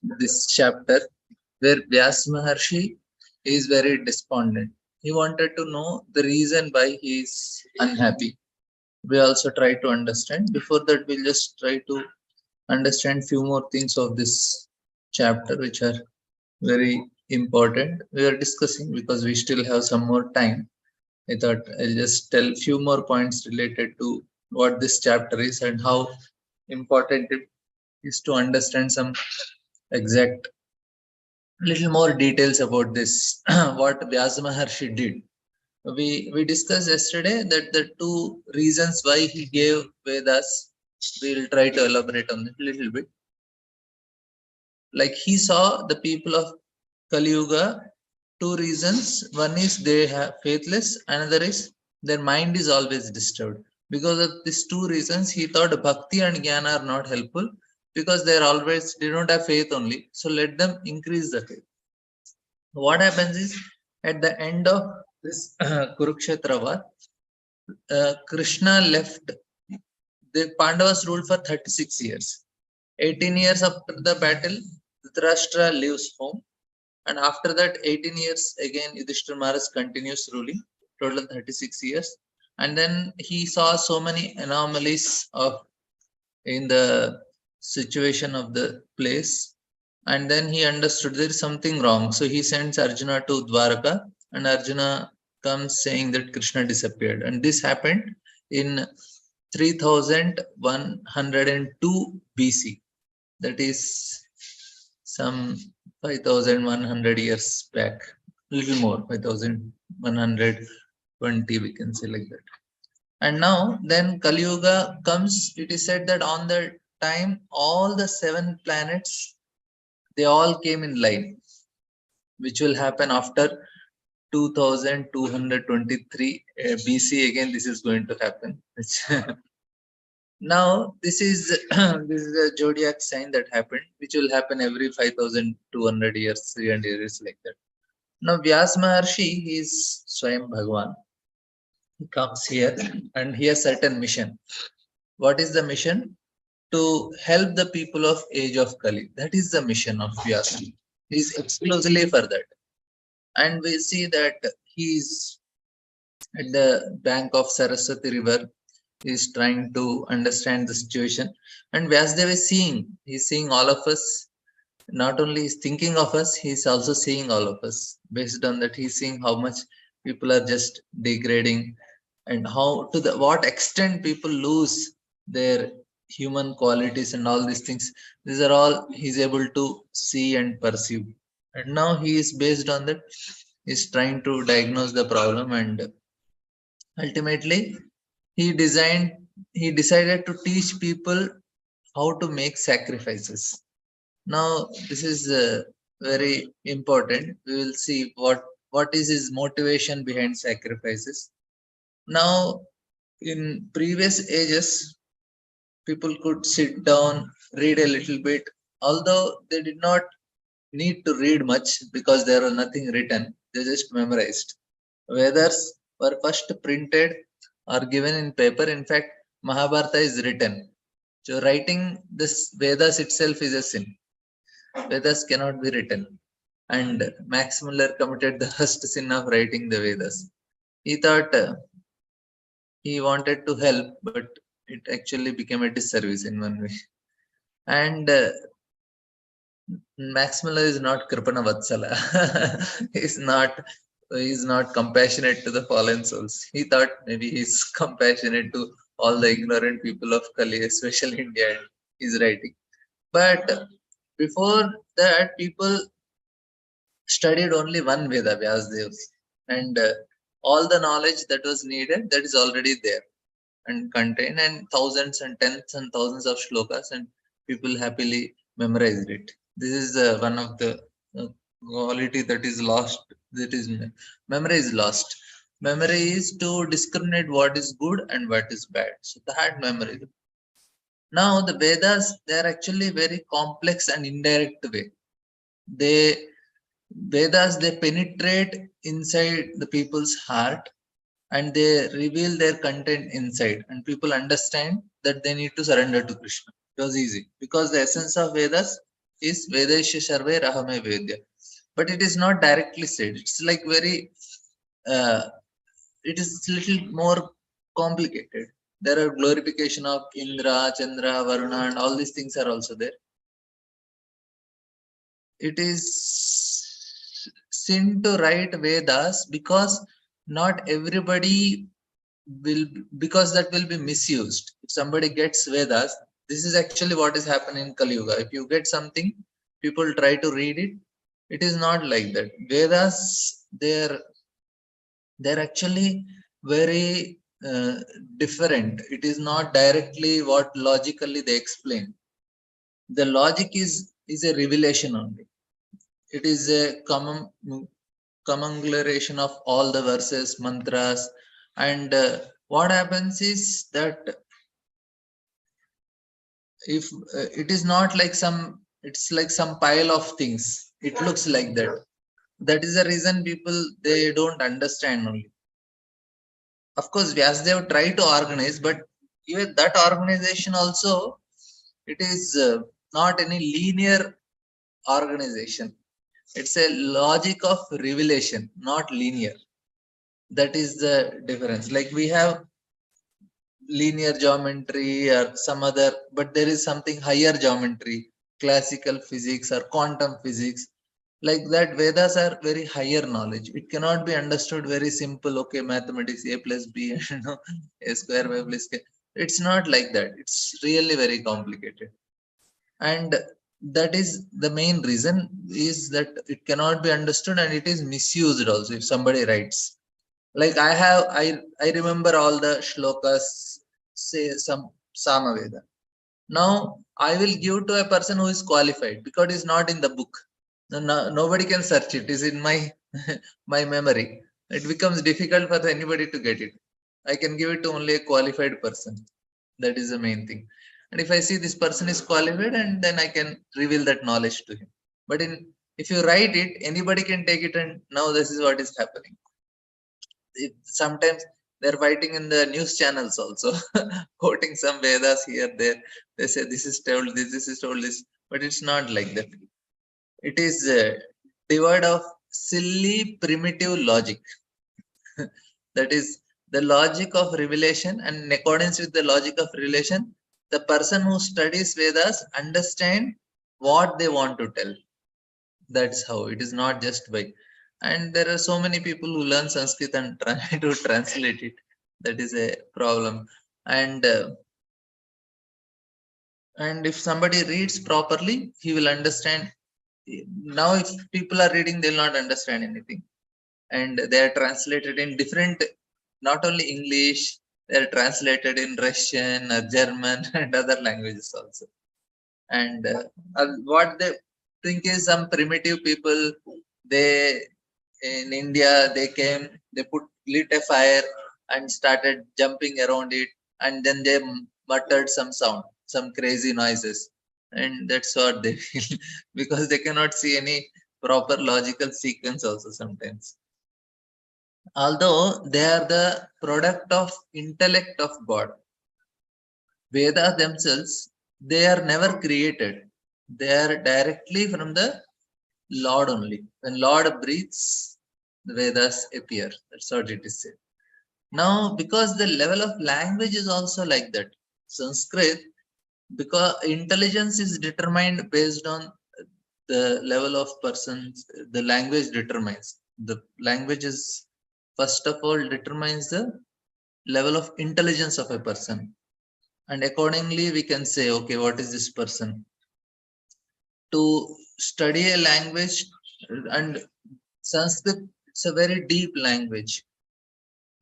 this chapter where Vyas Maharshi is very despondent. He wanted to know the reason why he is unhappy. We also try to understand. Before that, we'll just try to understand few more things of this chapter, which are very important. We are discussing because we still have some more time. I thought I'll just tell few more points related to what this chapter is and how important it is to understand some exact little more details about this what Vyasa Maharshi did. We discussed yesterday that the two reasons why he gave Vedas. We'll try to elaborate on it a little bit. Like he saw the people of Kali Yuga, two reasons. One is they have faithless, another is their mind is always disturbed. Because of these two reasons, he thought bhakti and jnana are not helpful because they don't have faith only. So let them increase the faith. What happens is at the end of this Kurukshetra war, Krishna left. The Pandavas ruled for 36 years. 18 years after the battle, Dhritarashtra leaves home, and after that 18 years again Yudhishthira Maharaj continues ruling, total 36 years. And then he saw so many anomalies of in the situation of the place, and then he understood there is something wrong. So he sends Arjuna to Dwaraka, and Arjuna comes saying that Krishna disappeared. And this happened in 3102 BC. That is some 5100 years back, a little more, 5120, we can say like that. And now, then Kali Yuga comes. It is said that on the time, all the 7 planets they all came in line, which will happen after 2223 BC. Again, this is going to happen. Now, this is this is a zodiac sign that happened, which will happen every 5200 years, 300 years, like that. Now, Vyas Maharshi, he is Swayam Bhagwan. He comes here and he has certain mission. What is the mission? To help the people of age of Kali. That is the mission of Vyasa. He is exclusively for that. And we see that he is at the bank of Saraswati River. He is trying to understand the situation. And Vyasdev is seeing. He is seeing all of us. Not only is thinking of us, he is also seeing all of us. Based on that, he is seeing how much people are just degrading, and how to the what extent people lose their human qualities and all these things. These are all he's able to see and perceive. And now he is based on that, is trying to diagnose the problem, and ultimately he decided to teach people how to make sacrifices. Now this is very important. We will see what is his motivation behind sacrifices. Now, in previous ages, people could sit down, read a little bit, although they did not need to read much because there was nothing written, they just memorized. Vedas were first printed or given in paper. In fact, Mahabharata is written. So, writing this Vedas itself is a sin. Vedas cannot be written. And Max Muller committed the first sin of writing the Vedas. He thought he wanted to help, but it actually became a disservice in one way. And Max Muller is not Kripana Vatsala. He's not compassionate to the fallen souls. He thought maybe he's compassionate to all the ignorant people of Kali, especially India, and he's writing. But before that, people studied only one Veda, Vyasdev's, and all the knowledge that was needed, that is already there and contained, and thousands and tens and thousands of shlokas, and people happily memorized it. This is one of the quality that is lost. That is memory is lost. Memory is to discriminate what is good and what is bad. So that memory. Now the Vedas, they are actually very complex and indirect way. They Vedas, they penetrate inside the people's heart, and they reveal their content inside, and people understand that they need to surrender to Krishna. It was easy because the essence of Vedas is Vedesha Sarve Rahame Vedya. But it is not directly said. It's like very, uh, it is little more complicated. There are glorification of Indra, Chandra, Varuna, and all these things are also there. It is sin to write Vedas because not everybody will, because that will be misused. If somebody gets Vedas, this is actually what is happening in Kali Yuga. If you get something, people try to read it. It is not like that. Vedas, they're actually very different. It is not directly what logically they explain. The logic is a revelation only. It is a conglomeration of all the verses, mantras, and what happens is that if it is not like some, it's like some pile of things. It looks like that. That is the reason people they don't understand only. Of course, Vyasdev try to organize, but even that organization also, it is not any linear organization. It's a logic of revelation, not linear. That is the difference. Like we have linear geometry or some other, but there is something higher geometry, classical physics or quantum physics. Like that, Vedas are very higher knowledge. It cannot be understood very simple. Okay, mathematics, a plus b, a square y plus k. It's not like that. It's really very complicated, and that is the main reason is that it cannot be understood and it is misused also if somebody writes. Like I remember all the shlokas, say some Samaveda. Now I will give to a person who is qualified because it's not in the book. Nobody can search it. It is in my my memory. It becomes difficult for anybody to get it. I can give it to only a qualified person. That is the main thing. And if I see this person is qualified, and then I can reveal that knowledge to him. But in, if you write it, anybody can take it, and now this is what is happening. Sometimes they're fighting in the news channels also, quoting some Vedas here, there. They say this is told this is told this, but it's not like that. It is devoid of silly primitive logic. That is the logic of revelation, and in accordance with the logic of revelation, the person who studies Vedas understand what they want to tell. That's how it is, not just by. And there are so many people who learn Sanskrit and try to translate it. That is a problem. And uh, and if somebody reads properly, he will understand. Now if people are reading, they'll not understand anything, and they are translated in different, not only English, they are translated in Russian or German and other languages also. And what they think is some primitive people, they in India, they came, they put lit a fire and started jumping around it, and then they muttered some sound, some crazy noises, and that's what they feel. Because they cannot see any proper logical sequence also sometimes, although they are the product of intellect of God. Vedas themselves, they are never created. They are directly from the Lord only. When Lord breathes, the Vedas appear. That's what it is said. Now, because the level of language is also like that, Sanskrit, because intelligence is determined based on the level of persons, the language determines. The language is, first of all, determines the level of intelligence of a person. And accordingly, we can say, okay, what is this person? To study a language, and Sanskrit, it's a very deep language.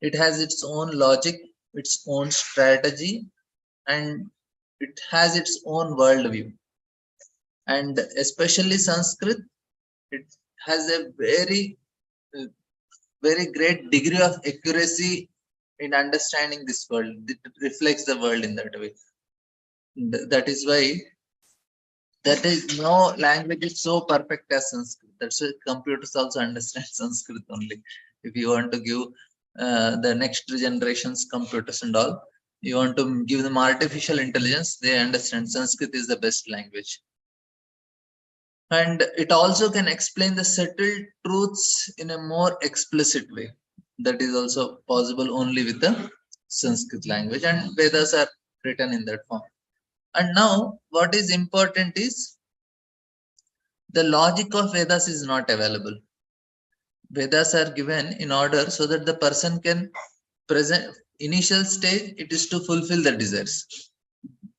It has its own logic, its own strategy, and it has its own worldview. And especially Sanskrit, it has a very, very great degree of accuracy in understanding this world. It reflects the world in that way. That is why there is no language is so perfect as Sanskrit. That's why computers also understand Sanskrit only. If you want to give the next generations computers and all, you want to give them artificial intelligence, they understand Sanskrit is the best language. And it also can explain the subtle truths in a more explicit way. That is also possible only with the Sanskrit language, and Vedas are written in that form. And now, what is important is the logic of Vedas is not available. Vedas are given in order so that the person can present initial stage it is to fulfill the desires.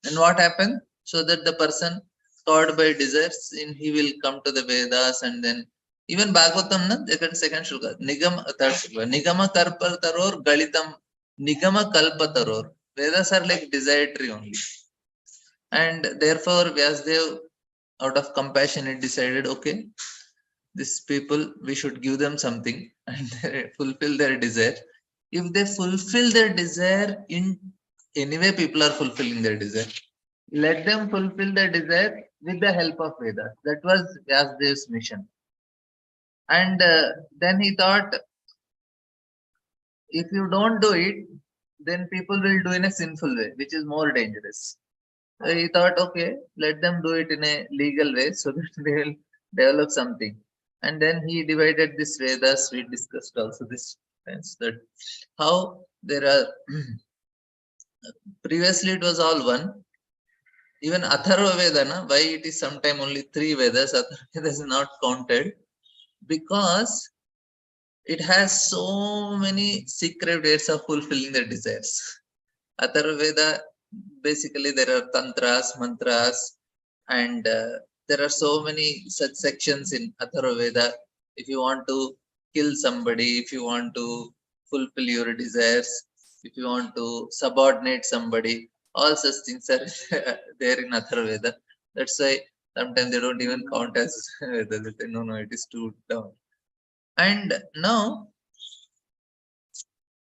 And what happened? So that the person taught by desires in he will come to the Vedas, and then even Bhagavatam, na, second shloka, Nigama, third shloka, Nigama Karpataror Galitam Nigama Kalpataror. Vedas are like desire tree only. And therefore Vyasdev, out of compassion, it decided, okay, these people we should give them something and fulfill their desire. If they fulfill their desire in any way, people are fulfilling their desire. Let them fulfill their desire with the help of Vedas. That was Vyasdev's mission. And then he thought, if you don't do it, then people will do in a sinful way, which is more dangerous. So he thought, okay, let them do it in a legal way so that they will develop something. And then he divided this Vedas. We discussed also this that how there are previously it was all one. Even Atharva Vedana, why it is sometime only three Vedas, Atharva Veda is not counted because it has so many secret ways of fulfilling the desires. Atharva Veda, basically there are tantras, mantras, and there are so many such sections in Atharva Veda. If you want to kill somebody, if you want to fulfill your desires, if you want to subordinate somebody, all such things are there in Atharva Veda. That's why sometimes they don't even count as Veda. They say, no, it is too down. And now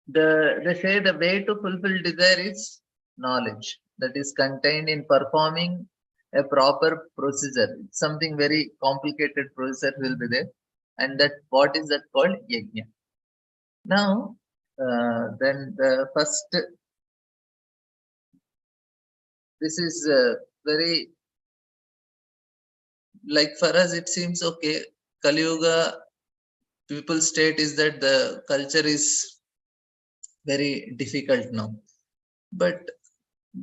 they say the way to fulfill desire is knowledge that is contained in performing a proper procedure. Something very complicated procedure will be there, and that what is that called yajna. Now, then the first, this is very like for us it seems okay. Kali Yuga people state is that the culture is very difficult now, but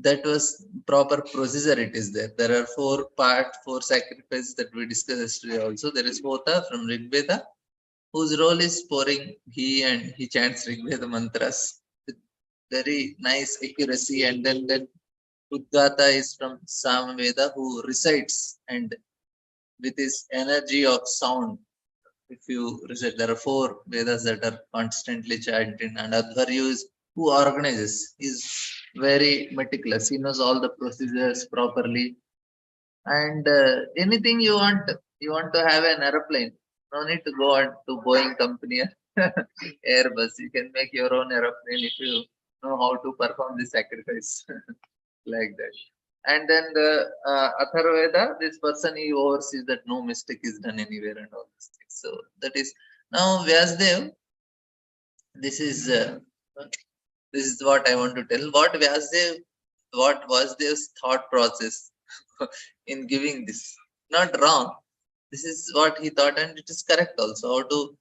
that was proper procedure it is there are four sacrifices that we discussed yesterday also. There is Hota from Rigveda, whose role is pouring ghee, and he chants Rigveda mantras with very nice accuracy. And then Udgata is from Samveda, who recites and with his energy of sound. If you recite, there are four Vedas that are constantly chanted, and Advaryu is who organizes. He's very meticulous. He knows all the procedures properly. And anything you want to have an aeroplane. No need to go on to Boeing company or Airbus. You can make your own aeroplane if you know how to perform the sacrifice like that. And then the Atharvaveda, this person he oversees that no mistake is done anywhere and all these things. So that is now Vyasdev. This is this is what I want to tell. What was Vyasdev's thought process in giving this? Not wrong. This is what he thought, and it is correct also. How to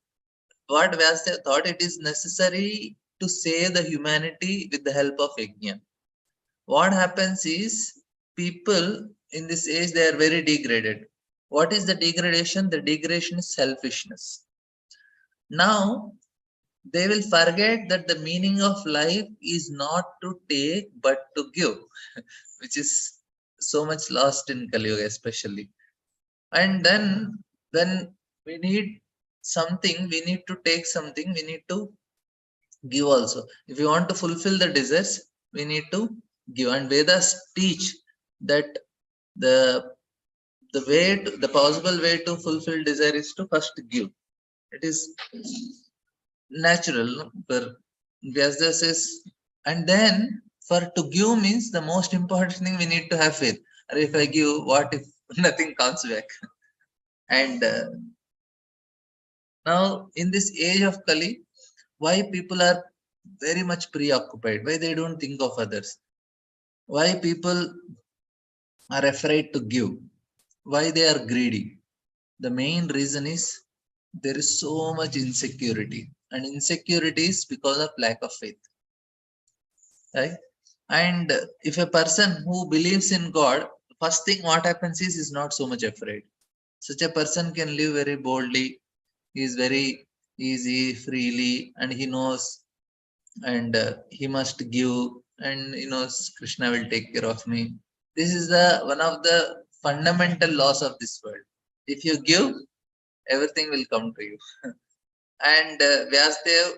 what Vyasdev thought it is necessary to save the humanity with the help of yajna. What happens is people in this age they are very degraded. What is the degradation? The degradation is selfishness. Now they will forget that the meaning of life is not to take but to give, which is so much lost in Kali Yuga especially. And then when we need something, we need to take something, we need to give also. If we want to fulfill the desires, we need to give. And Vedas teach that the the possible way to fulfill desire is to first give. It is natural, no? For Vyasdev says, and then for to give means the most important thing we need to have faith. Or if I give, what if nothing comes back? And now in this age of Kali, why people are very much preoccupied? Why they don't think of others? Why people are afraid to give? Why they are greedy? The main reason is there is so much insecurity, and insecurity is because of lack of faith, right? And if a person who believes in God, first thing what happens is not so much afraid. Such a person can live very boldly. He is very easy, freely, and he knows, and he must give, and he knows Krishna will take care of me. This is the one of the fundamental laws of this world. If you give, everything will come to you. And Vyasdev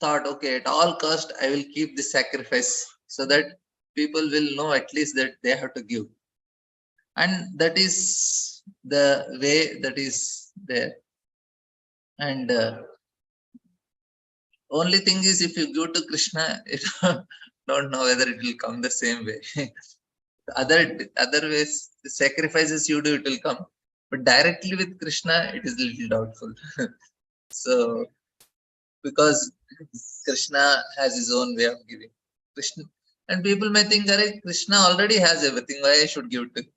thought, okay, at all cost I will keep this sacrifice, so that people will know at least that they have to give. And that is the way that is there. And only thing is, if you give to Krishna, it don't know whether it will come the same way. Other ways, the sacrifices you do, it will come, but directly with Krishna, it is a little doubtful. So because Krishna has his own way of giving. Krishna, and people may think, "Arey, Krishna already has everything. Why I should give to him?"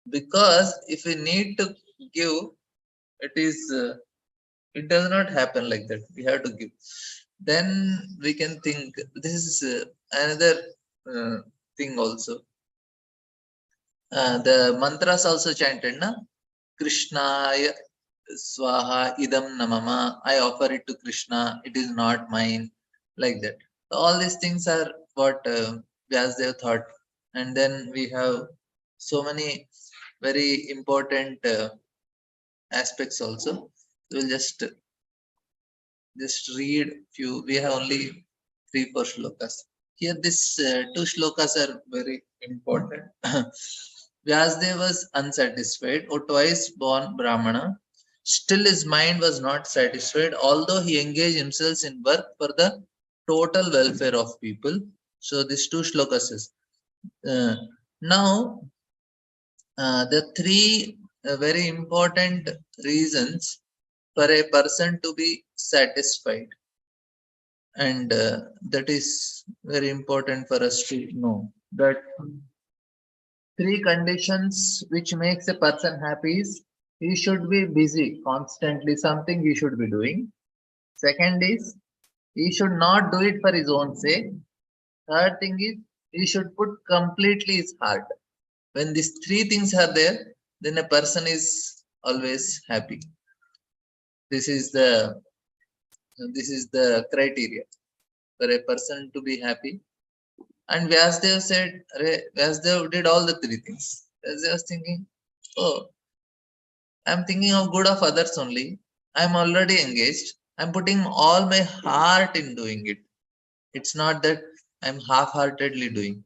Because if we need to give, it is it does not happen like that. We have to give. Then we can think. This is another thing also. The mantras also chanted, na? Krishnaya Swaha Idam Namama. I offer it to Krishna. It is not mine. Like that. So all these things are what Vyasdev thought. And then we have so many very important aspects also. We'll just read few. We have only 3-4 shlokas. Here, this 2 shlokas are very important. Vyasdev was unsatisfied, or twice born Brahmana. Still, his mind was not satisfied, although he engaged himself in work for the total welfare of people. So, these 2 shlokas is. Now, the 3 very important reasons for a person to be satisfied, and that is very important for us to know, that 3 conditions which makes a person happy is: he should be busy constantly, something he should be doing. Second is, he should not do it for his own sake. Third thing is, he should put completely his heart. When these 3 things are there, then a person is always happy. This is the criteria for a person to be happy. And Vyasdev said, Vyasdev did all the 3 things. Vyasdev was thinking, oh, I'm thinking of good of others only. I'm already engaged. I'm putting all my heart in doing it. It's not that I'm half-heartedly doing.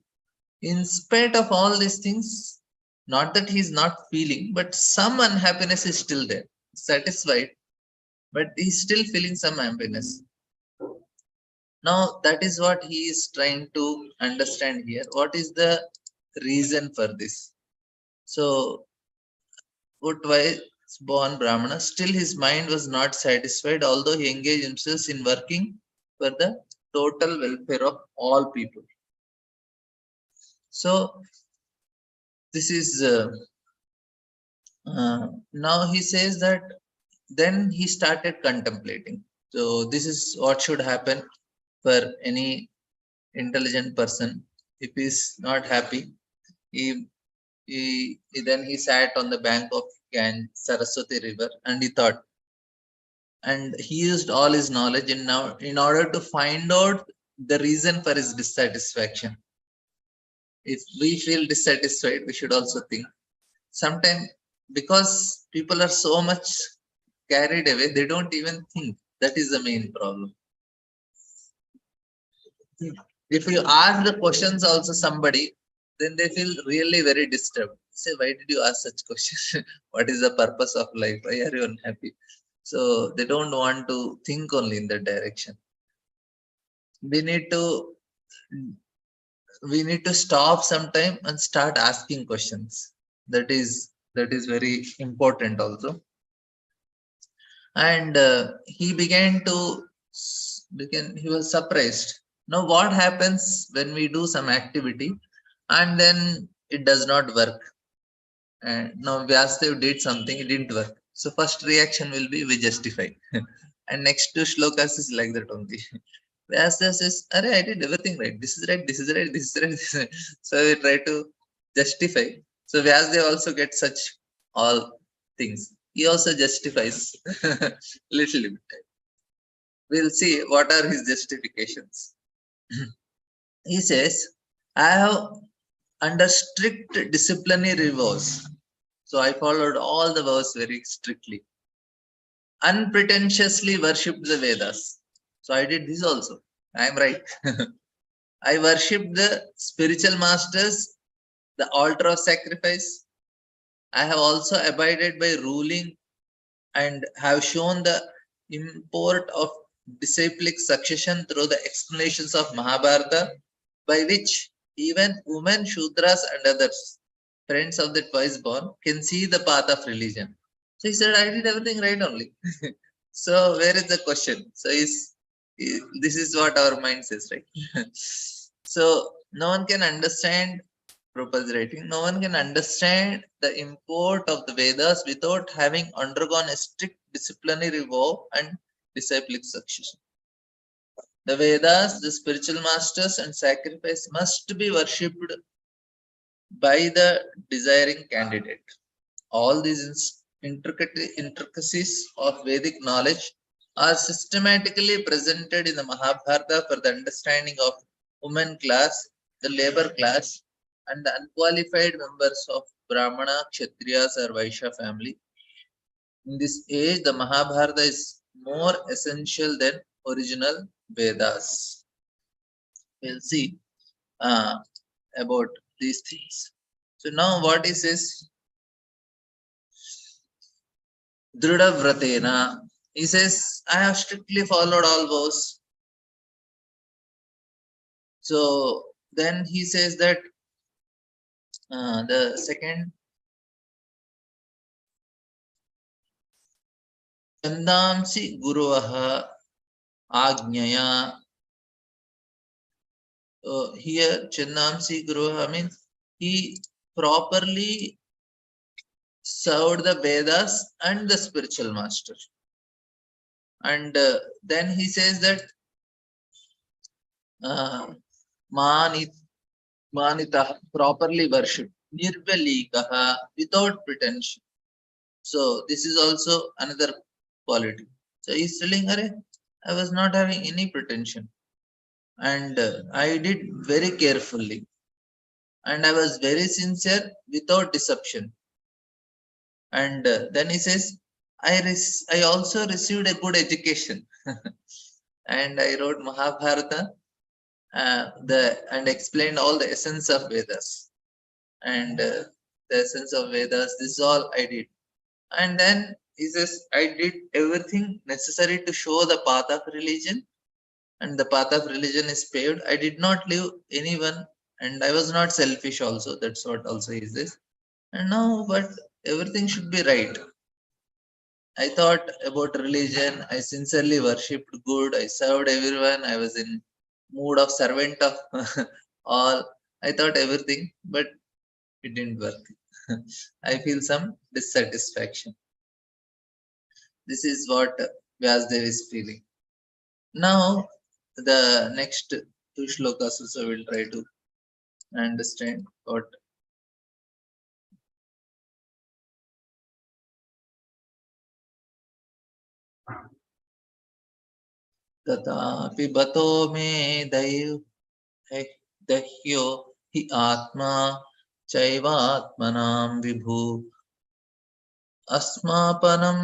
In spite of all these things, not that he's not feeling, but some unhappiness is still there. Satisfied, but he's still feeling some happiness. Now, that is what he is trying to understand here. What is the reason for this? So, twice born Brahmana, still his mind was not satisfied, although he engaged himself in working for the total welfare of all people. So, this is now he says that then he started contemplating. So, this is what should happen for any intelligent person. If he is not happy, he, then he sat on the bank of Saraswati river, and he thought, and he used all his knowledge in order to find out the reason for his dissatisfaction. If we feel dissatisfied, we should also think. Sometimes, because people are so much carried away, they don't even think. That is the main problem. If you ask the questions also somebody, then they feel really very disturbed. Say, why did you ask such questions? What is the purpose of life? Why are you unhappy? So they don't want to think only in that direction. We need to stop sometime and start asking questions. That is very important also. And he he was surprised. Now, what happens when we do some activity and then it does not work? And now Vyasadev did something, it didn't work. So first reaction will be we justify. And next two shlokas is like that only. Vyasadev says, Arey, I did everything right. This is right, this is right, this is right, this is right. So we try to justify. So Vyasadev also gets such all things. He also justifies little bit. We'll see what are his justifications. He says, I have under strict disciplinary vows. So I followed all the vows very strictly. Unpretentiously worshipped the Vedas. So I did this also. I am right. I worshipped the spiritual masters, the altar of sacrifice. I have also abided by ruling and have shown the import of disciplic succession through the explanations of Mahabharata, by which even women, Shudras, and others, friends of the twice born, can see the path of religion. So he said, I did everything right only. So where is the question? So this is what our mind says, right? So no one can understand Prabhupada's writing. No one can understand the import of the Vedas without having undergone a strict disciplinary vow and disciplic succession. The Vedas, the spiritual masters, and sacrifice must be worshipped by the desiring candidate. All these intricacies of Vedic knowledge are systematically presented in the Mahabharata for the understanding of women class, the labor class, and the unqualified members of Brahmana, Kshatriyas, or Vaishya family. In this age, the Mahabharata is more essential than original Vedas. We'll see about these things. So now what is this Druda Vratena? He says, I have strictly followed all vows. So then he says that the second Chandamsi Guruvaha Agnyaya. Here Chandamsi Guruvaha means he properly served the Vedas and the spiritual master. And then he says that Manit Manita properly worshipped, Nirvalikaha without pretension. So this is also another quality. So he's telling her, I was not having any pretension, and I did very carefully, and I was very sincere without deception. And then he says, I also received a good education, and I wrote Mahabharata, and explained all the essence of Vedas, and the essence of Vedas. This is all I did. And then he says, I did everything necessary to show the path of religion, and the path of religion is paved. I did not leave anyone, and I was not selfish also. That's what also is this. And now, but everything should be right. I thought about religion. I sincerely worshipped good. I served everyone. I was in mood of servant of all. I thought everything, but it didn't work. I feel some dissatisfaction. This is what Vyasdev is feeling. Now, the next two shlokas also will try to understand what तथापि बतो मे दह्यो हि आत्मा चैवात्मनां विभु अस्मापनं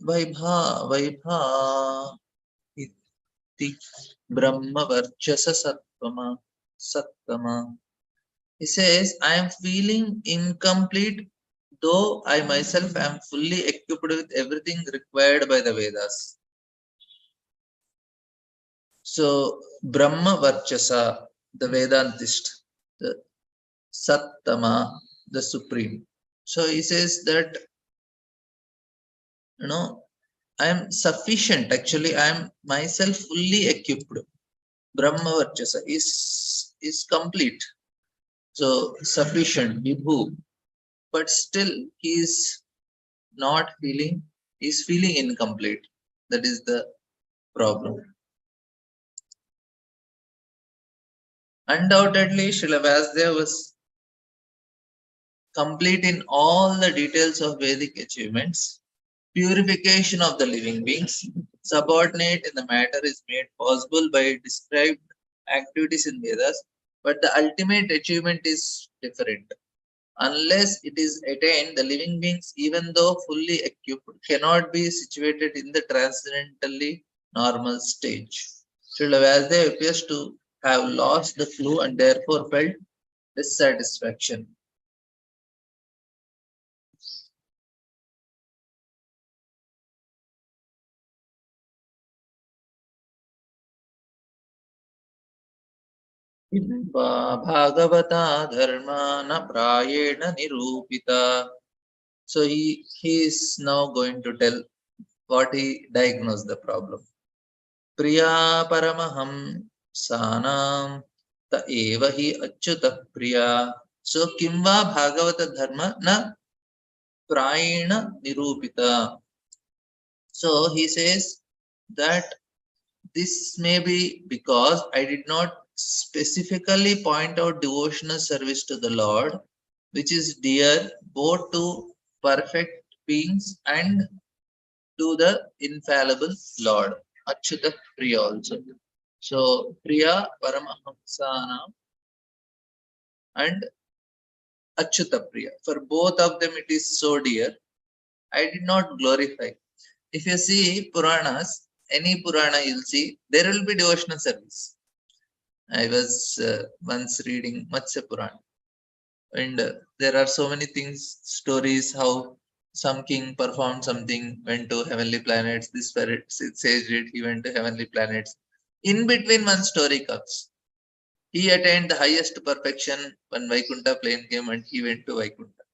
वैभा वैभा इति ब्रह्मवर्चस सत्तमा. He says, I am feeling incomplete, though I myself am fully equipped with everything required by the Vedas. So, Brahma Varchasa, the Vedantist, the Sattama, the Supreme. So, he says that, I am sufficient. Actually, I am myself fully equipped. Brahma Varchasa is complete. So, sufficient, Vibhu. but still he is not feeling, he's feeling incomplete. That is the problem. Undoubtedly, Srila Vyasdev was complete in all the details of Vedic achievements. Purification of the living beings, subordinate in the matter, is made possible by described activities in Vedas, but the ultimate achievement is different. Unless it is attained, the living beings, even though fully equipped, cannot be situated in the transcendentally normal stage. Srila Vyasdev appears to have lost the clue and therefore felt dissatisfaction. Bhagavata dharma na prayena nirupita. So he is now going to tell what he diagnosed the problem. Priya paramaham sanam ta eva hi achyuta priya. So kimva bhagavata dharma na prayena nirupita. So he says that this may be because I did not specifically point out devotional service to the Lord, which is dear both to perfect beings and to the infallible Lord. Achyuta Priya also. So Priya Paramahamsana and Achyuta Priya. For both of them it is so dear. I did not glorify. If you see Puranas, any Purana you'll see, there will be devotional service. I was once reading Matsya Purana, and there are so many things, stories how some king performed something, went to heavenly planets. This spirit sage did, he went to heavenly planets. In between, one story comes. He attained the highest perfection when Vaikuntha plane came, and he went to Vaikuntha.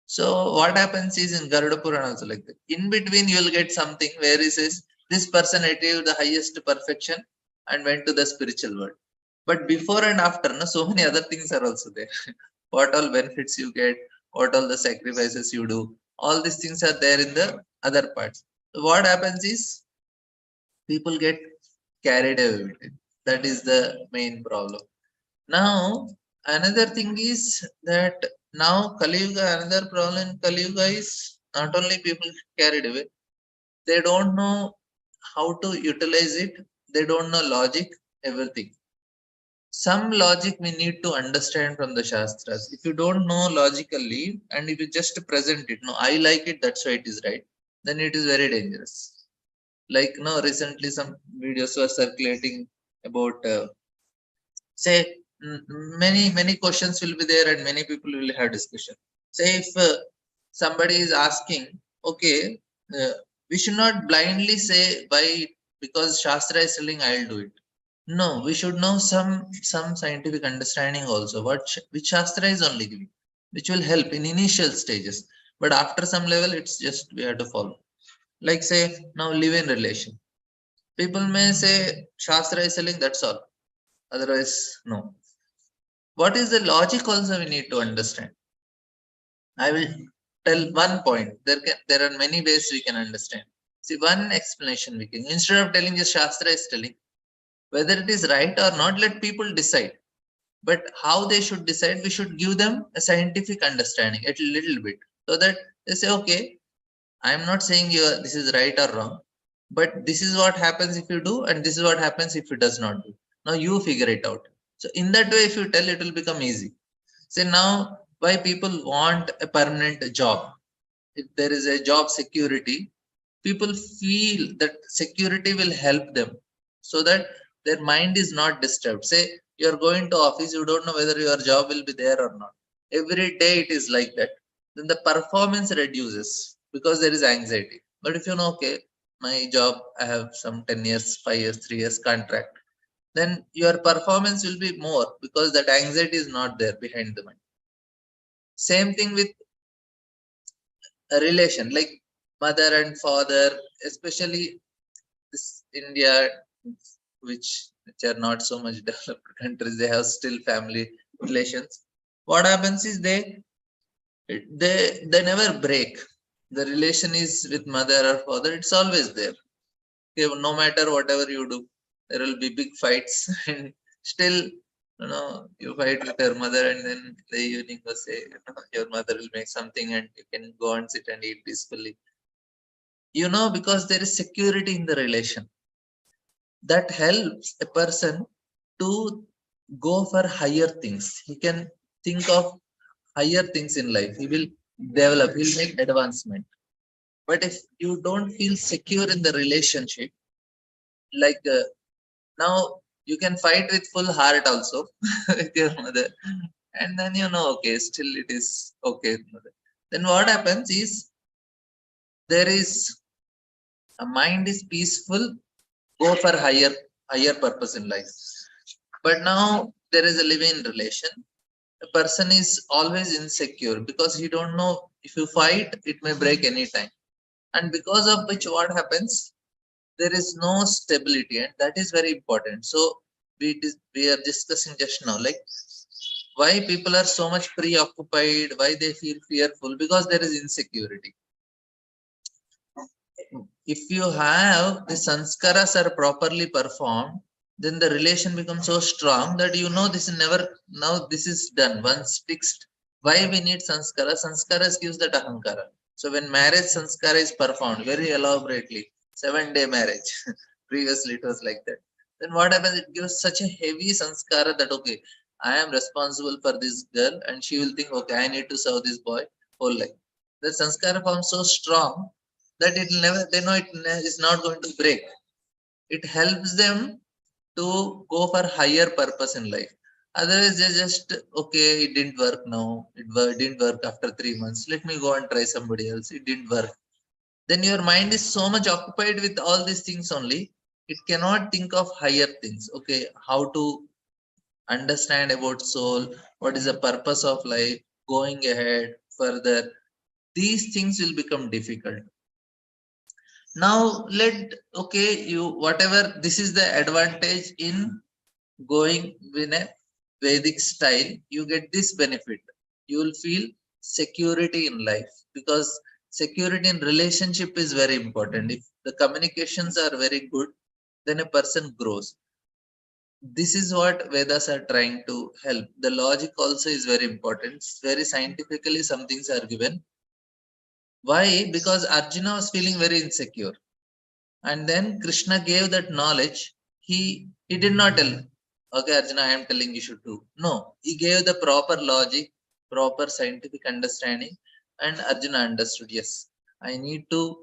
So what happens is in Garuda Purana also like that. In between, you will get something where he says this person achieved the highest perfection and went to the spiritual world. But before and after, no, so many other things are also there. What all benefits you get, what all the sacrifices you do, all these things are there in the other parts. So what happens is people get carried away with it. That is the main problem. Now, another thing is that now Kali Yuga, another problem in Kali Yuga is not only people carried away, they don't know how to utilize it, they don't know logic, everything. Some logic we need to understand from the Shastras. If you don't know logically and if you just present it, no, I like it, that's why it is right, then it is very dangerous. Like, no, recently some videos were circulating about say many questions will be there and many people will have discussion. Say if somebody is asking, okay, we should not blindly say why, because Shastra is telling I'll do it. No, we should know some scientific understanding also, which Shastra is only giving, which will help in initial stages, but after some level it's just we have to follow. Like say now live in relation, people may say Shastra is telling, that's all, otherwise no. What is the logic also we need to understand. I will tell one point. There are many ways we can understand. See, one explanation we can, instead of telling just Shastra is telling, whether it is right or not, let people decide. But how they should decide, we should give them a scientific understanding a little bit, so that they say, okay, I am not saying this is right or wrong, but this is what happens if you do, and this is what happens if you does not do. Now you figure it out. So in that way, if you tell, it will become easy. Say now, why people want a permanent job? If there is a job security, people feel that security will help them, so that their mind is not disturbed. Say you are going to office, you don't know whether your job will be there or not. Every day it is like that. Then the performance reduces because there is anxiety. But if you know, okay, my job, I have some 10 years, 5 years, 3 years contract, then your performance will be more because that anxiety is not there behind the mind. Same thing with a relation, like mother and father, especially this India, which are not so much developed countries, they have still family relations. What happens is They never break. The relation is with mother or father, it's always there. Okay, no matter whatever you do, there will be big fights and still, you fight with your mother, and then the evening will say, your mother will make something and you can go and sit and eat peacefully, because there is security in the relation. That helps a person to go for higher things. He can think of higher things in life. He will develop, he'll make advancement. But if you don't feel secure in the relationship, like now you can fight with full heart also with your mother, and then okay, still it is okay with mother. Then what happens is, there is a mind is peaceful, go for higher purpose in life. But now there is a living relation. A person is always insecure because he don't know, if you fight it may break anytime, and because of which what happens, there is no stability, and that is very important. So we are discussing just now, like, why people are so much preoccupied, why they feel fearful, because there is insecurity. If you have the sanskaras are properly performed, then the relation becomes so strong that this is never, now this is done once fixed. Why we need sanskara? Sanskaras gives that ahankara. So when marriage sanskara is performed very elaborately, 7-day marriage, previously it was like that, then what happens, it gives such a heavy sanskara that, okay, I am responsible for this girl, and she will think, okay, I need to serve this boy whole life. The sanskara forms so strong that it will never, they know it is not going to break. It helps them to go for higher purpose in life. Otherwise, they just, okay, it didn't work now. Didn't work after 3 months. Let me go and try somebody else. It didn't work. Then your mind is so much occupied with all these things only. It cannot think of higher things. Okay, how to understand about soul, what is the purpose of life, going ahead further. These things will become difficult. Now okay, you whatever, this is the advantage in going in a Vedic style. You get this benefit, you will feel security in life, because security in relationship is very important. If the communications are very good, then a person grows. This is what Vedas are trying to help. The logic also is very important. Very scientifically some things are given. Why? Because Arjuna was feeling very insecure, and then Krishna gave that knowledge. He did not tell, okay, Arjuna, I am telling you should do. No, he gave the proper logic, proper scientific understanding, and Arjuna understood, yes, I need to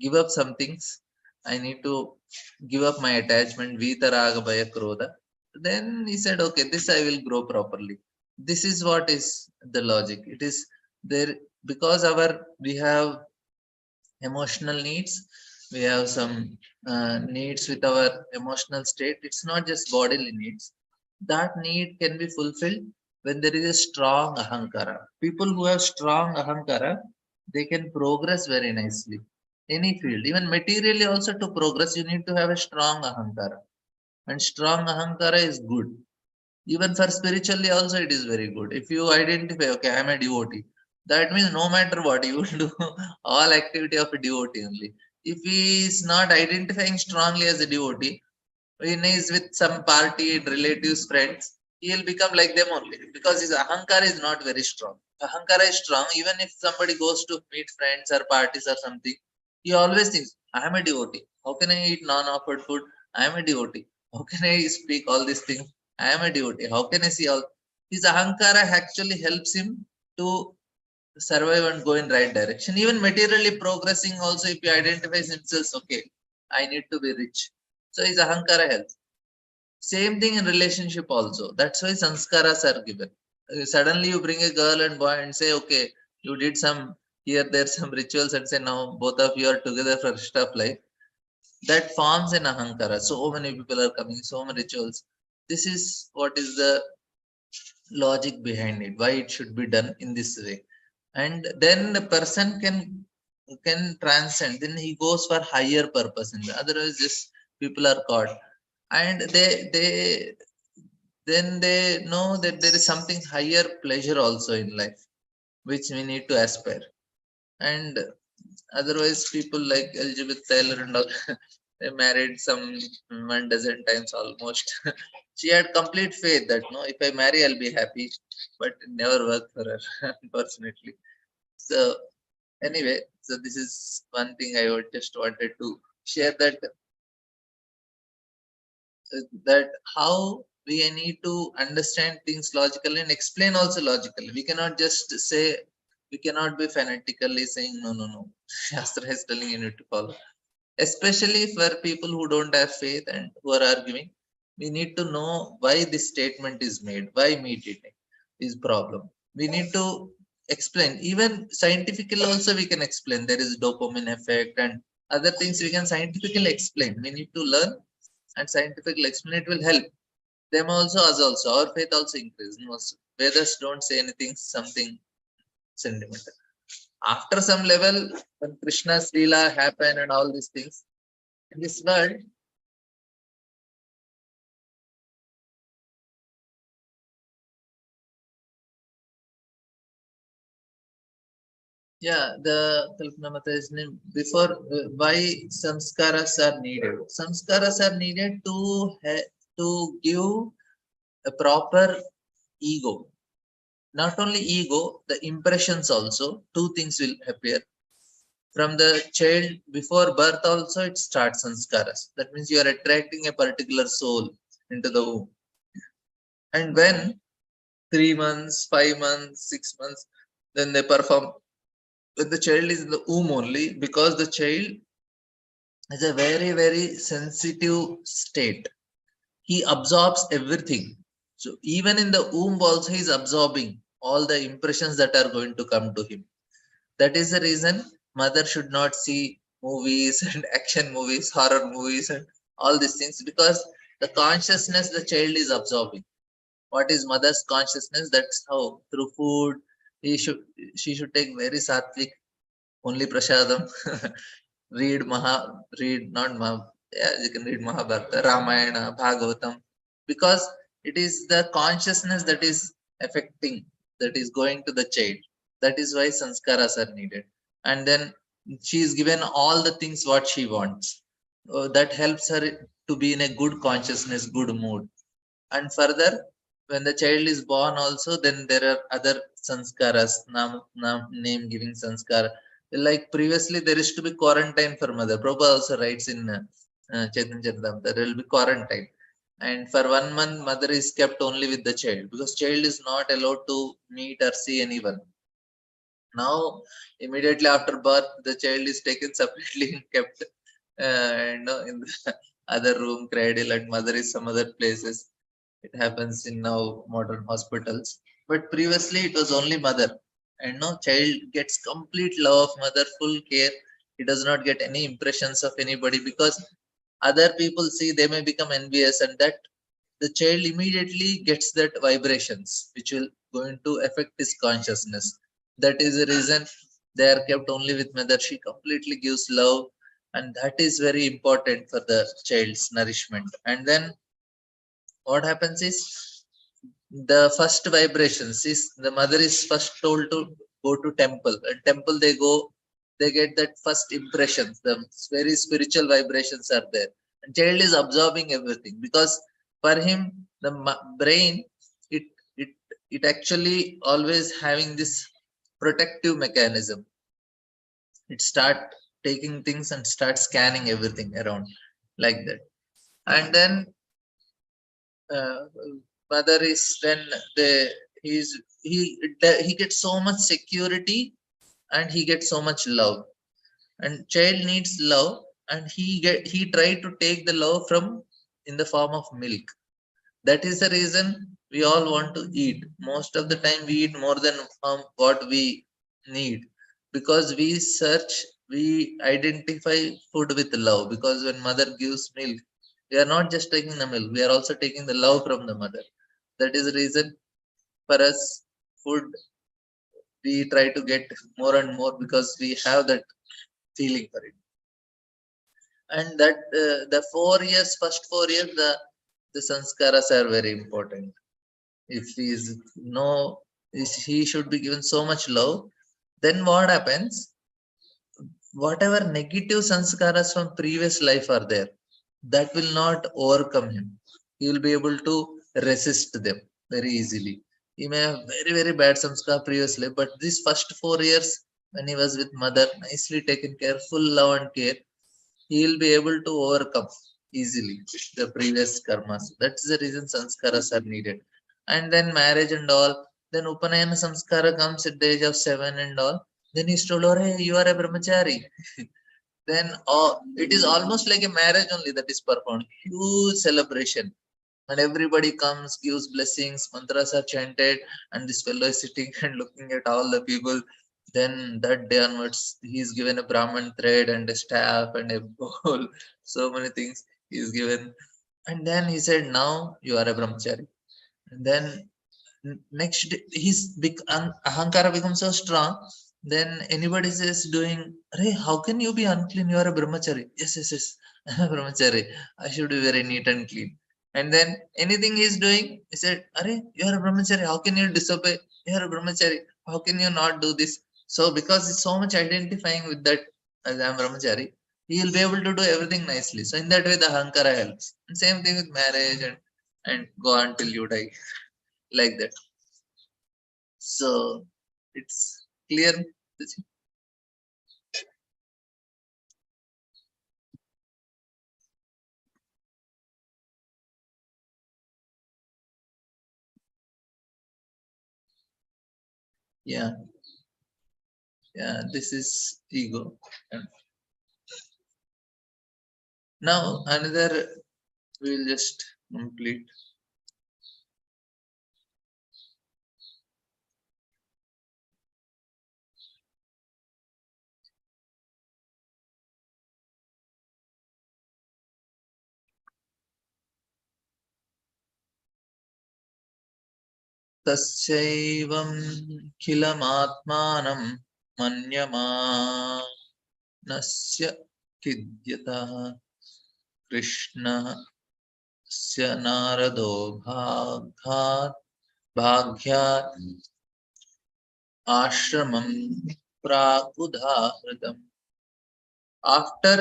give up some things. I need to give up my attachment, vitaraga bhaya krodha. Then he said, okay, this I will grow properly. This is what is the logic. It is there because we have emotional needs. We have some needs with our emotional state. It's not just bodily needs. That need can be fulfilled when there is a strong ahankara. People who have strong ahankara, they can progress very nicely any field. Even materially also, to progress you need to have a strong ahankara, and strong ahankara is good. Even for spiritually also it is very good. If you identify, okay, I am a devotee, that means no matter what you will do, all activity of a devotee only. If he is not identifying strongly as a devotee, when he is with some party, relatives, friends, he will become like them only, because his ahankara is not very strong. Ahankara is strong. Even if somebody goes to meet friends or parties or something, he always thinks, I am a devotee, how can I eat non-offered food? I am a devotee, how can I speak all these things? I am a devotee, how can I see all? His ahankara actually helps him to survive and go in right direction. Even materially progressing also, if he identifies himself, okay, I need to be rich, so his ahankara helps. Same thing in relationship also. That's why sanskaras are given. Suddenly you bring a girl and boy and say, okay, you did some here, there some rituals, and say now both of you are together for rest of life. That forms an ahankara. So many people are coming, so many rituals. This is what is the logic behind it, why it should be done in this way. And then the person can transcend, then he goes for higher purpose. And otherwise just people are caught, and they then they know that there is something higher pleasure also in life. which we need to aspire. And otherwise, people like Elizabeth Taylor and all, they married some 1 dozen times almost. She had complete faith that no, if I marry, I'll be happy, but it never worked for her, unfortunately. So anyway, so this is one thing I would just wanted to share, that that how we need to understand things logically and explain also logically. We cannot just say, we cannot be fanatically saying no, no, no. Shastra is telling you need to follow. Especially for people who don't have faith and who are arguing, we need to know why this statement is made, why meat eating is problem. We need to explain. Even scientifically also we can explain. There is dopamine effect and other things we can scientifically explain. We need to learn and scientifically explain. It will help them also, us also. Our faith also increase. No, Vedas don't say anything, something sentimental. After some level, when Krishna's Leela happen and all these things, in this world, yeah, the Kalpana Mata is named before. Why samskaras are needed? Samskaras are needed to give a proper ego. Not only ego, the impressions also. Two things will appear from the child before birth. Also, it starts sanskaras. That means you are attracting a particular soul into the womb. And when 3 months, 5 months, 6 months, then they perform. When the child is in the womb only, because the child is a very, very sensitive state. He absorbs everything. So even in the womb also he is absorbing all the impressions that are going to come to him. That is the reason mother should not see movies and action movies, horror movies and all these things, because the consciousness the child is absorbing. What is mother's consciousness? That's how through food he should she should take very sattvic, only prasadam. Read not Maha, yeah, you can read Mahabharata, Ramayana, Bhagavatam, because it is the consciousness that is affecting, that is going to the child. That is why sanskaras are needed. And then she is given all the things what she wants. That helps her to be in a good consciousness, good mood. And further, when the child is born also, then there are other sanskaras, name giving sanskara. Like previously there is to be quarantine for mother. Prabhupada also writes in Chaitanya Charitamrita, there will be quarantine, and for 1 month mother is kept only with the child, because child is not allowed to meet or see anyone. Now immediately after birth the child is taken separately and kept in the other room, cradle, and mother is some other places. It happens in now modern hospitals, but previously it was only mother. And now child gets complete love of mother, full care. He does not get any impressions of anybody, because other people see, they may become envious, and that the child immediately gets that vibrations which will going to affect his consciousness. That is the reason they are kept only with mother. She completely gives love, and that is very important for the child's nourishment. And then what happens is, the first vibrations is, the mother is first told to go to temple, and temple they go, they get that first impressions, the very spiritual vibrations are there, and child is absorbing everything, because for him the brain, it it it actually always having this protective mechanism. It start taking things and start scanning everything around, like that. And then uh, mother is, when the he's he gets so much security, and he gets so much love. And child needs love, and he try to take the love from in the form of milk. That is the reason we all want to eat. Most of the time we eat more than what we need, because we search, we identify food with love. Because when mother gives milk, we are not just taking the milk, we are also taking the love from the mother. That is the reason for us, food we try to get more and more, because we have that feeling for it. And that the 4 years, first 4 years, the sanskaras are very important. If he is no, he should be given so much love. Then what happens? Whatever negative sanskaras from previous life are there, that will not overcome him. He will be able to resist them very easily. He may have very, very bad sanskar previously, but these first 4 years when he was with mother, nicely taken care, full love and care, he will be able to overcome easily the previous karmas. That's the reason sanskaras are needed. And then marriage and all, then Upanayana samskara comes at the age of 7 and all. Then he's told, oh, hey, you are a brahmachari. Then it is almost like a marriage only that is performed. Huge celebration. And everybody comes, gives blessings, mantras are chanted, and this fellow is sitting and looking at all the people. Then that day onwards, he is given a Brahman thread and a staff and a bowl, so many things he is given. And then he said, now you are a brahmachari. And then next day, his big ahankara becomes so strong. Then anybody says doing, Hey, how can you be unclean? You are a brahmachari. Yes, yes, yes. I'm a brahmachari. I should be very neat and clean. And then anything he's doing, he said, Are, you are a brahmachari. How can you disobey? You are a brahmachari. How can you not do this? So because he's so much identifying with that as I'm brahmachari, he will be able to do everything nicely. So in that way, the ahankara helps. And same thing with marriage and go on till you die like that. So it's clear. Yeah, yeah. This is ego. And now another we'll just complete. तस्यैवं खिलमात्मानं मन्यमानस्य खिद्यतः कृष्णस्य नारदो भाग्यात् आश्रमं प्राकुदाहृतम्. After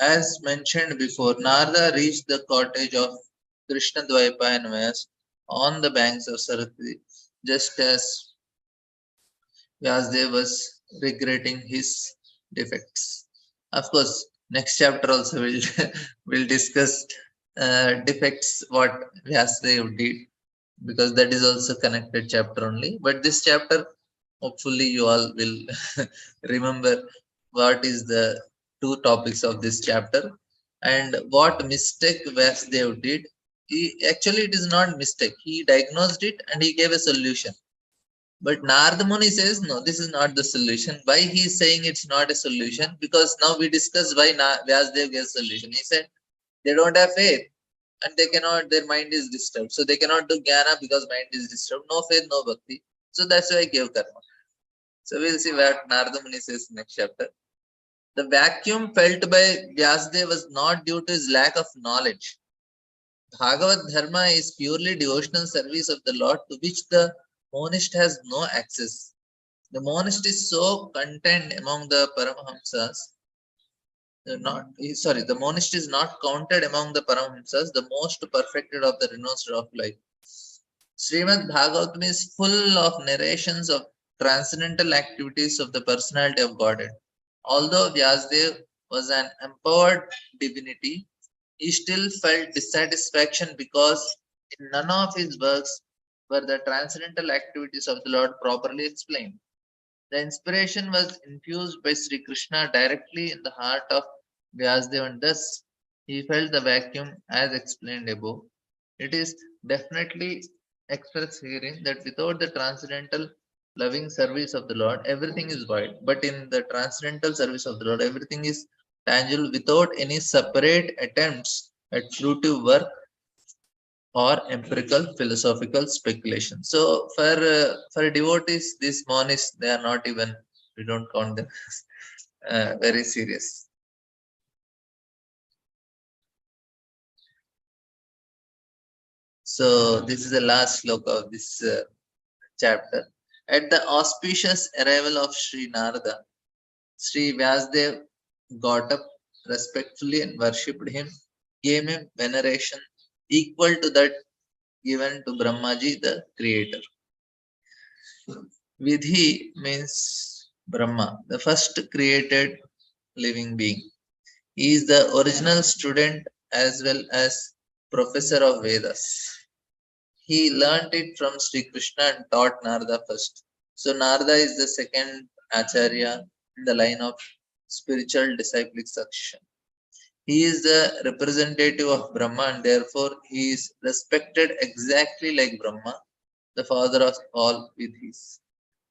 as mentioned before, Narada reached the cottage of Krishna Dvaipayanvas on the banks of Saraswati, just as Vyasdev was regretting his defects. Of course, next chapter also will will discuss defects what Vyasdev did, because that is also connected chapter only. But this chapter, hopefully, you all will remember what is the two topics of this chapter and what mistake Vyasdev did. Actually, it is not mistake. He diagnosed it and he gave a solution. But Narada Muni says, no, this is not the solution. Why he is saying it's not a solution? Because now we discussed why Vyasdev gave a solution. He said they don't have faith and they cannot, their mind is disturbed. So they cannot do jnana because mind is disturbed. No faith, no bhakti. So that's why I gave karma. So we'll see what Narada Muni says next chapter. The vacuum felt by Vyasdev was not due to his lack of knowledge. Bhagavad Dharma is purely devotional service of the Lord to which the monist has no access. The monist is so content among the Paramahamsas, not sorry, the monist is not counted among the Paramahamsas, the most perfected of the renounced of life. Srimad Bhagavatam is full of narrations of transcendental activities of the personality of Godhead. Although Vyasdev was an empowered divinity, he still felt dissatisfaction because in none of his works were the transcendental activities of the Lord properly explained. The inspiration was infused by Sri Krishna directly in the heart of Vyasdev, and thus he felt the vacuum as explained above. It is definitely expressed herein that without the transcendental loving service of the Lord, everything is void. But in the transcendental service of the Lord, everything is tangible without any separate attempts at fruitive work or empirical philosophical speculation. So for devotees, these monists they are not even, we don't count them very serious. So this is the last sloka of this chapter. At the auspicious arrival of Sri Narada, Sri Vyasdev got up respectfully and worshipped him, gave him veneration equal to that given to Brahmaji, the creator. Vidhi means Brahma, the first created living being. He is the original student as well as professor of Vedas. He learnt it from Sri Krishna and taught Narada first. So Narada is the second Acharya in the line of spiritual disciplic succession. He is the representative of Brahma and therefore he is respected exactly like Brahma, the father of all with his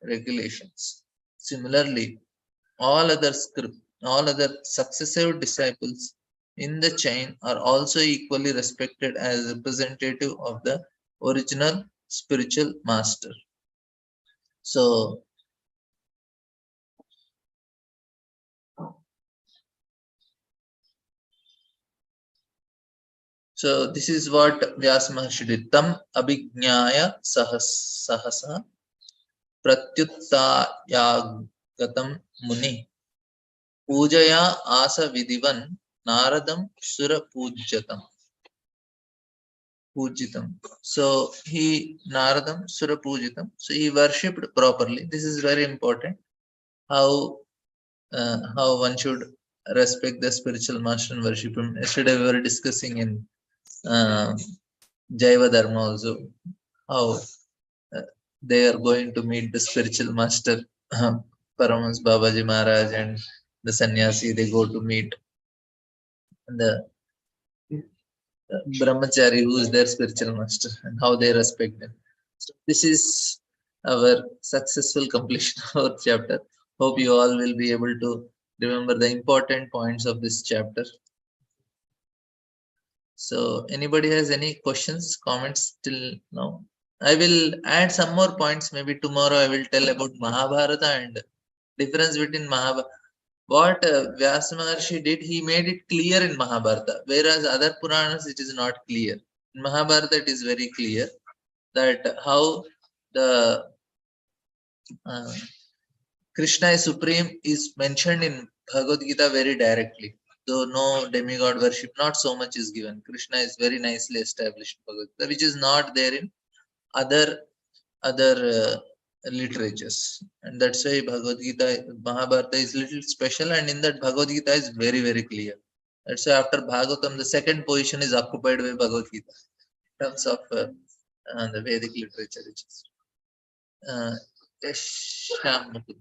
regulations. Similarly, all other successive disciples in the chain are also equally respected as representative of the original spiritual master. So, this is what Vyasa Maharshi did. Tam abhijnaya sahasa pratyuttayagatam muni pujaya asa vidivan naradam sura pujatam. Pujitam. So he Naradam Sura Pujitam. So he worshipped properly. This is very important. How one should respect the spiritual master and worship him. Yesterday we were discussing in uh, Jaiva Dharma also how they are going to meet the spiritual master Paramahansa Babaji Maharaj and the sannyasi. They go to meet the brahmachari who is their spiritual master and how they respect them. So this is our successful completion of our chapter. Hope you all will be able to remember the important points of this chapter. So anybody has any questions, comments till now? I will add some more points. Maybe tomorrow I will tell about Mahabharata and difference between Mahabharata. What Vyasa Maharshi did, he made it clear in Mahabharata, whereas other Puranas it is not clear. In Mahabharata it is very clear that how the uh, Krishna is supreme is mentioned in Bhagavad Gita very directly. Though no demigod worship, not so much is given. Krishna is very nicely established in Bhagavad Gita, which is not there in other literatures, and that's why Bhagavad Gita, Mahabharata is little special, and in that Bhagavad Gita is very very clear. That's why after Bhagavatam, the second position is occupied by Bhagavad Gita in terms of the Vedic literature. Which is, Shyam Mukund.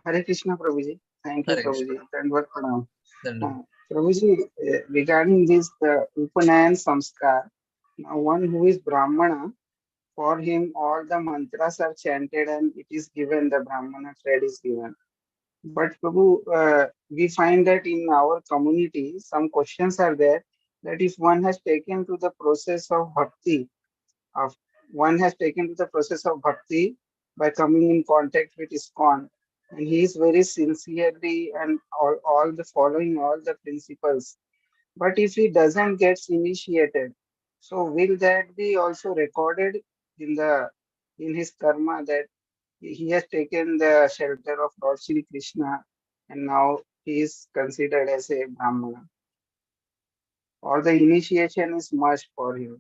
Hare Krishna, Prabhuji. Thank you, Hare Krishna. Prabhuji. Dandavad Pranam. Then Prabhuji, regarding this Upanayan Samskar, now one who is Brahmana, for him all the mantras are chanted and it is given, the Brahmana thread is given. But Prabhu, we find that in our community, some questions are there that if one has taken to the process of bhakti, of one has taken to the process of bhakti by coming in contact with ISKCON, and he is very sincerely and all the following all the principles. But if he doesn't get initiated, so will that be also recorded in the in his karma that he has taken the shelter of Lord Shri Krishna and now he is considered as a Brahmana? Or the initiation is must for him?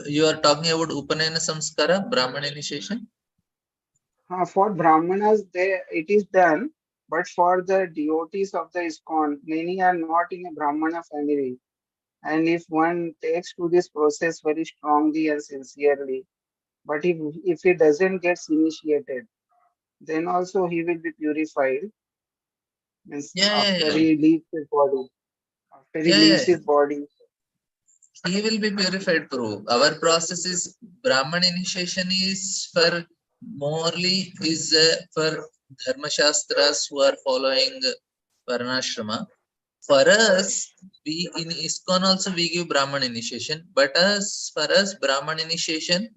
you are talking about Upanayana Samskara, Brahman initiation? For Brahmanas, it is done, but for the devotees of the ISKCON, many are not in a Brahmana family. And if one takes to this process very strongly and sincerely, but if he doesn't get initiated, then also he will be purified. Means Yeah, yeah, after yeah. he leaves his body, after he Yeah, yeah, leaves yeah. his body. He will be purified through. Our process is Brahman initiation is for morely is for Dharma Shastras who are following Varnashrama. For us, we in ISKCON also we give Brahman initiation, but for us Brahman initiation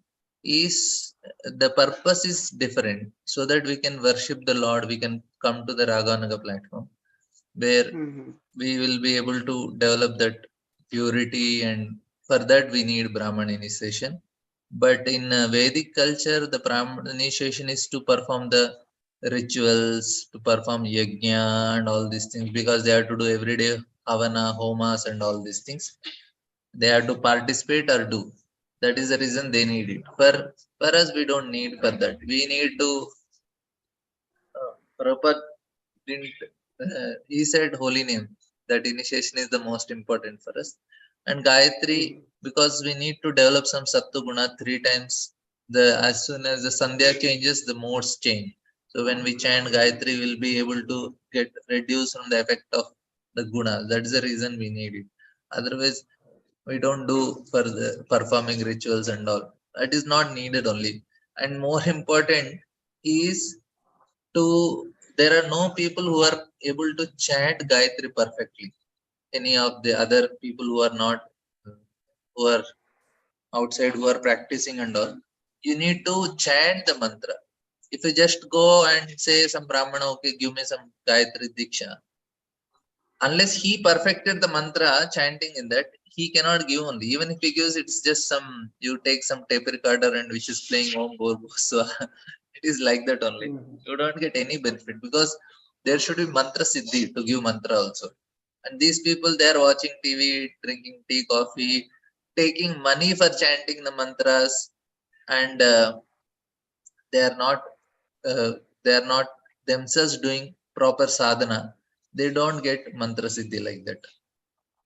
is the purpose is different, so that we can worship the Lord, we can come to the Raganaga platform where Mhm. we will be able to develop that purity and For that we need Brahman initiation. But in Vedic culture, the Brahman initiation is to perform the rituals, to perform yajna and all these things, because they have to do every day havana, homas, and all these things. They have to participate or do. That is the reason they need it. For us, we don't need for that. We need to proper didn't he said holy name. That initiation is the most important for us. And Gayatri, Mm. because we need to develop some sattva guna three times. The as soon as the sandhya changes, the modes change. So when we chant Gayatri, we'll be able to get reduced from the effect of the guna. That is the reason we need it. Otherwise, we don't do for the performing rituals and all. That is not needed only. And more important is to there are no people who are able to chant Gayatri perfectly. Any of the other people who are not who are outside who are practicing and all, you need to chant the mantra. If you just go and say some Brahmana, okay, give me some Gayatri Diksha, unless he perfected the mantra chanting in that, he cannot give only. Even if he gives, it's just some, you take some tape recorder and which is playing Om Bhur Bhuv Swaha. It is like that only. Mm. You don't get any benefit, because there should be mantra siddhi to give mantra also. And these people, they are watching TV, drinking tea, coffee, taking money for chanting the mantras, and they are not uh, they are not themselves doing proper sadhana. They don't get mantra siddhi like that.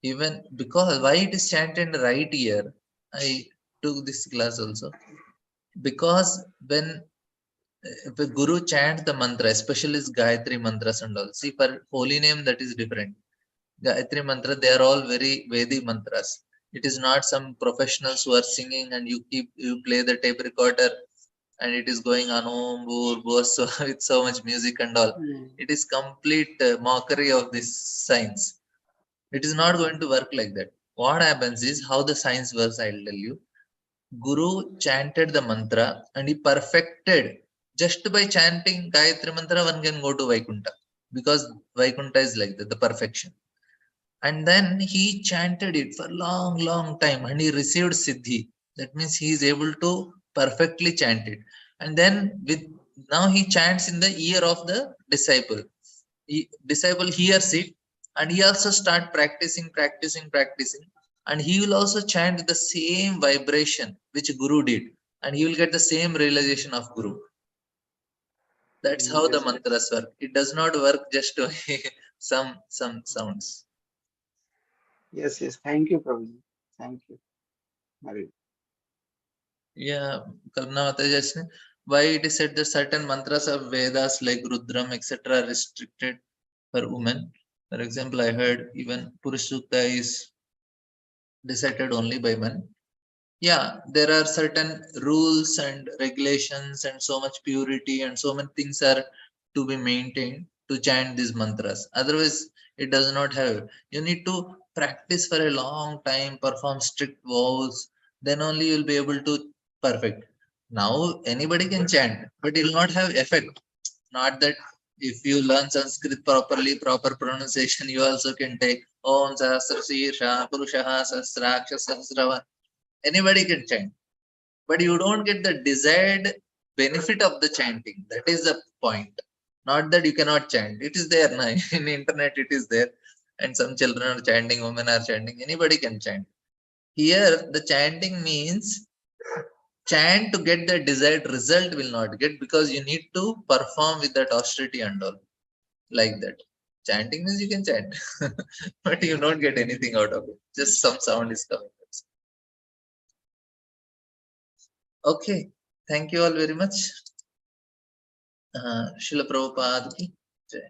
Even because why it is chanted right here, I took this class also. Because when if a guru chants the mantra, especially is Gayatri mantras and all, see, for holy name that is different. Gayatri mantra, they are all very Vedic mantras. It is not some professionals who are singing and you play the tape recorder and it is going on Om Bhur Bhuv Swaha with so much music and all. Mm. It is complete mockery of this science. It is not going to work like that. What happens is how the science works, I'll tell you. Guru chanted the mantra and he perfected. Just by chanting Gayatri mantra, one can go to Vaikuntha, because Vaikuntha is like that, the perfection. And then he chanted it for long, long time and he received Siddhi. That means he is able to perfectly chant it. And then with now he chants in the ear of the disciple. Disciple hears it and he also start practicing, and he will also chant the same vibration which Guru did, and he will get the same realization of Guru. That's Mm. how the Yes, mantras work. It does not work just to some sounds. yes, yes. Thank you, Prabhuji. Thank you. Hari. Yeah, Karnamata just why it is said that certain mantras of Vedas like Rudram etc. are restricted for women. For example, I heard even Purusukta is decided only by men. Yeah, there are certain rules and regulations and so much purity and so many things are to be maintained to chant these mantras. Otherwise, it does not have. You need to practice for a long time, perform strict vows, then only you'll be able to perfect. Now anybody can chant, but it will not have effect. Not that if you learn Sanskrit properly, proper pronunciation, you also can take Om Sahasra Sirsha Purushaha Sahasraksha Sahasrava. Anybody can chant, but you don't get the desired benefit of the chanting. That is the point. Not that you cannot chant, it is there now. In internet it is there, and some children are chanting, women are chanting, anybody can chant. Here the chanting means chant to get the desired result will not get, because you need to perform with that austerity and all, like that. Chanting means you can chant but you don't get anything out of it, just some sound is coming. Okay, thank you all very much. Srila Prabhupada ki jai.